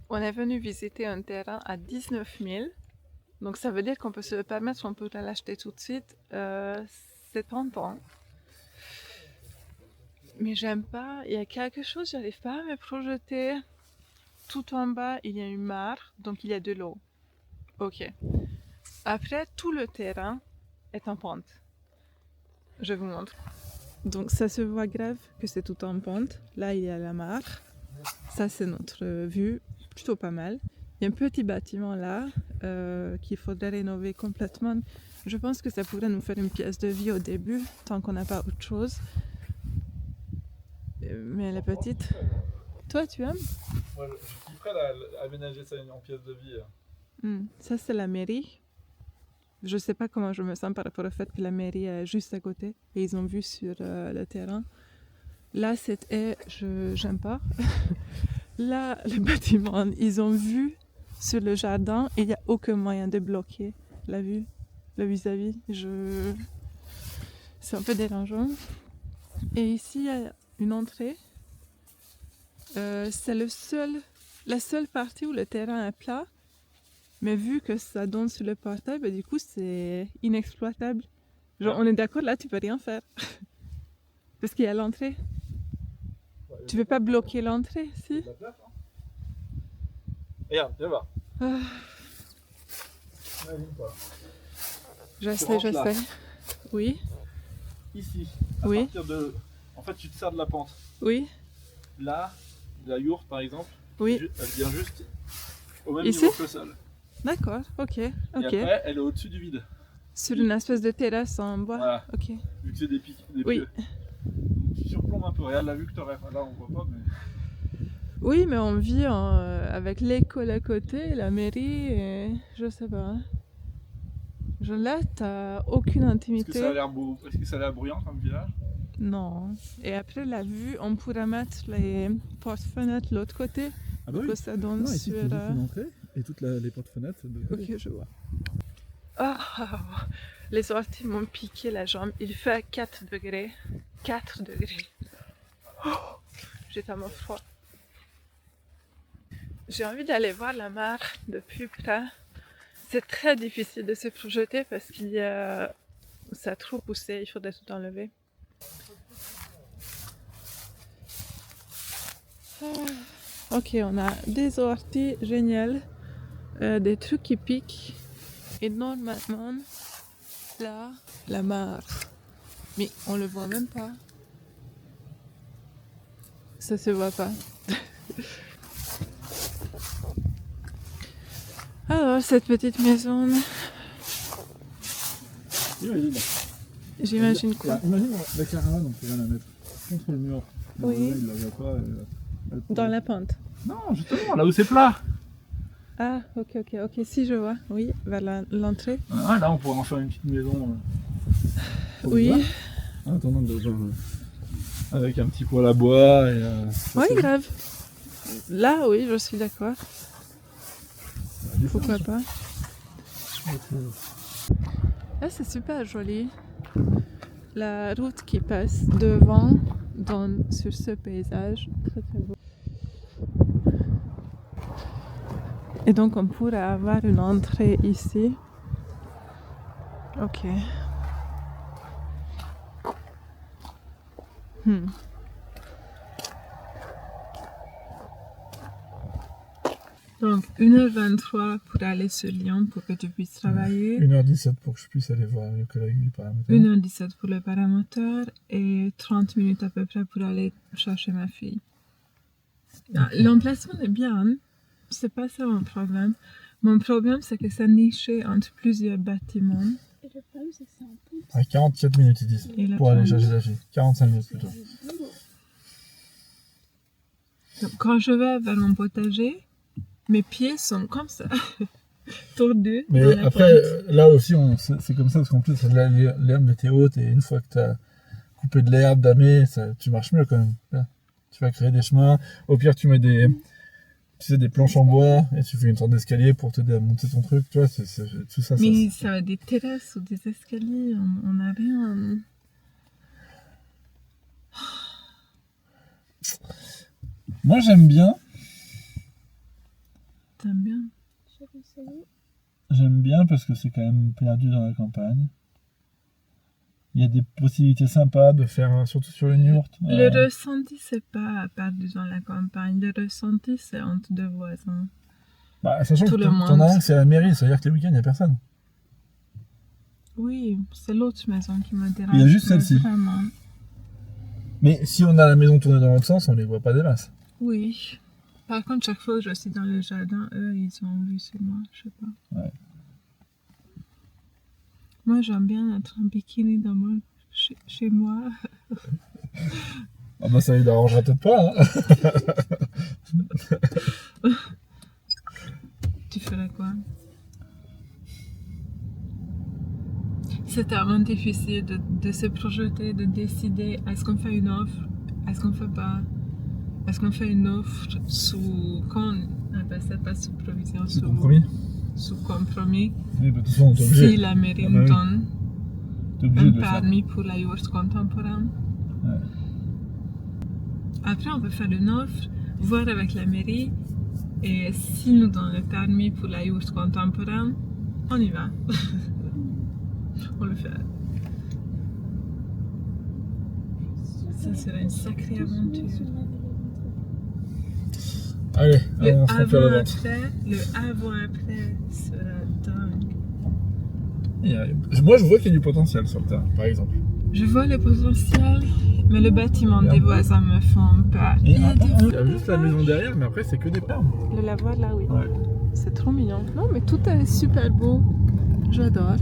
On est venu visiter un terrain à 19 000. Donc ça veut dire qu'on peut se le permettre, on peut l'acheter tout de suite. C'est tentant. Mais j'aime pas. Il y a quelque chose, j'arrive pas à me projeter. Tout en bas, il y a une mare, donc il y a de l'eau. Ok. Après, tout le terrain est en pente. Je vous montre. Donc ça se voit grave que c'est tout en pente. Là, il y a la mare. Ça, c'est notre vue. Plutôt pas mal. Il y a un petit bâtiment là qu'il faudrait rénover complètement. Je pense que ça pourrait nous faire une pièce de vie au début, tant qu'on n'a pas autre chose. Mais elle est petite. Toi, tu aimes? Moi, je kifferais aménager ça en pièce de vie. Ça, c'est la mairie. Je sais pas comment je me sens par rapport au fait que la mairie est juste à côté et ils ont vu sur le terrain. Là, j'aime pas. Là, le bâtiment, ils ont vu sur le jardin et il n'y a aucun moyen de bloquer la vue, le vis-à-vis. C'est un peu dérangeant. Et ici, il y a une entrée. C'est la seule partie où le terrain est plat. Mais vu que ça donne sur le portail, bah, du coup, c'est inexploitable. Genre, on est d'accord, là, tu peux rien faire. Parce qu'il y a l'entrée. Tu veux pas bloquer l'entrée, si? Regarde, viens voir. Ah, Imagine pas. j'essaie. Oui, Ici, à oui, partir de. En fait, tu te sers de la pente. oui, Là, la yourte par exemple, oui. elle vient juste au même Ici? niveau que le sol. D'accord, ok, Et ok. après, elle est au-dessus du vide. Sur une espèce de terrasse en bois. Voilà. Ok. Vu que c'est des pics, des Oui. pieux. Tu surplombes un peu. Regarde la vue que tu aurais. Là, on voit pas, mais. Oui, mais on vit avec l'école à côté, la mairie, et je sais pas. Là, t'as aucune intimité. Est-ce que ça a l'air beau? Est-ce que ça a l'air bruyant comme village? Non. Et après, la vue, on pourrait mettre les portes-fenêtres de l'autre côté. Ah bah oui. Que ça donne Non, ici, sur. tu as une entrée et toutes les portes-fenêtres. Ok, je vois. Ah, les orties m'ont piqué la jambe. Il fait 4 degrés. 4 degrés. Oh, j'ai tellement froid. J'ai envie d'aller voir la mer de plus près. C'est très difficile de se projeter parce qu'il y a... Ça a trop poussé, il faudrait tout enlever. Ok, on a des orties géniales, des trucs qui piquent. Et normalement, là, la mer. Mais on le voit même pas. Ça se voit pas. Alors, cette petite maison, Imagine. j'imagine quoi? Imagine la caravane, on pourrait la mettre contre le mur. Oui. Là, il la voit pas. Dans la pente. Non, justement, là où c'est plat. Ah, ok, si je vois, oui, vers l'entrée. Ah, là, on pourrait en faire une petite maison. Oui. En attendant de genre, avec un petit poêle à bois. Et, Oui, grave. Là, oui, je suis d'accord. Pourquoi pas? Là, c'est super joli. La route qui passe devant donne sur ce paysage. Très très beau. Et donc, on pourrait avoir une entrée ici. Ok. Donc, 1h23 pour aller sur Lyon pour que tu puisses travailler. 1h17 pour que je puisse aller voir le collègue du paramoteur. 1h17 pour le paramoteur et 30 minutes à peu près pour aller chercher ma fille. L'emplacement est bien, hein? C'est pas ça mon problème. Mon problème, c'est que c'est niché entre plusieurs bâtiments. Et le problème, c'est que c'est un pont. À 47 minutes, ils disent, pour aller chercher sa fille. 45 minutes plutôt. Donc, quand je vais vers mon potager, mes pieds sont comme ça, tordus. Mais après, là aussi, c'est comme ça, parce qu'en plus, l'herbe était haute, et une fois que tu as coupé de l'herbe, damé, tu marches mieux quand même. Là, tu vas créer des chemins. Au pire, tu mets des planches en bois, et tu fais une sorte d'escalier pour t'aider à monter ton truc, tu vois, tout ça. Mais ça a des terrasses ou des escaliers, on n'a rien. Moi, j'aime bien. t'aimes bien? Je vais essayer. J'aime bien parce que c'est quand même perdu dans la campagne. Il y a des possibilités sympas de faire, surtout sur une yourte. Le ressenti, c'est pas perdu dans la campagne. Le ressenti, c'est entre deux voisins. Bah, sachant tout que le t'en monde. as un, c'est à la mairie, c'est-à-dire que les week-ends, il n'y a personne. Oui, c'est l'autre maison qui me dérange. Il y a juste mais celle-ci. Vraiment. Mais si on a la maison tournée dans l'autre sens, on les voit pas des masses. Oui. Par contre, chaque fois que je suis dans le jardin, eux, ils ont vu sur moi. Je sais pas. Ouais. Moi, j'aime bien être en bikini dans chez moi. Ah bah ça les arrangera peut-être pas. Hein. Tu ferais quoi? C'est tellement difficile de se projeter, de décider est-ce qu'on fait une offre, est-ce qu'on fait pas, est-ce qu'on fait une offre sous, comment on appelle ça, pas sous provision, C'est compromis. sous compromis. Oui, bah de toute façon, t'es obligé. Si la mairie Ah bah nous oui. donne T'es obligé un de le faire. permis pour la yourte contemporaine. Ouais. Après, on peut faire une offre, voir avec la mairie, et s'ils nous donnent le permis pour la yourte contemporaine, on y va. On le fait. Ça serait une sacrée aventure. Allez, Le on se refait la vente. avant-après sera dingue. Moi, je vois qu'il y a du potentiel sur le terrain, par exemple. Je vois le potentiel, mais le bâtiment des voisins me font peur. Et Il y a des il y a juste la maison derrière, mais après, c'est que des palmes. Le lavoir là, oui. Ouais. C'est trop mignon. Non, mais tout est super beau. J'adore.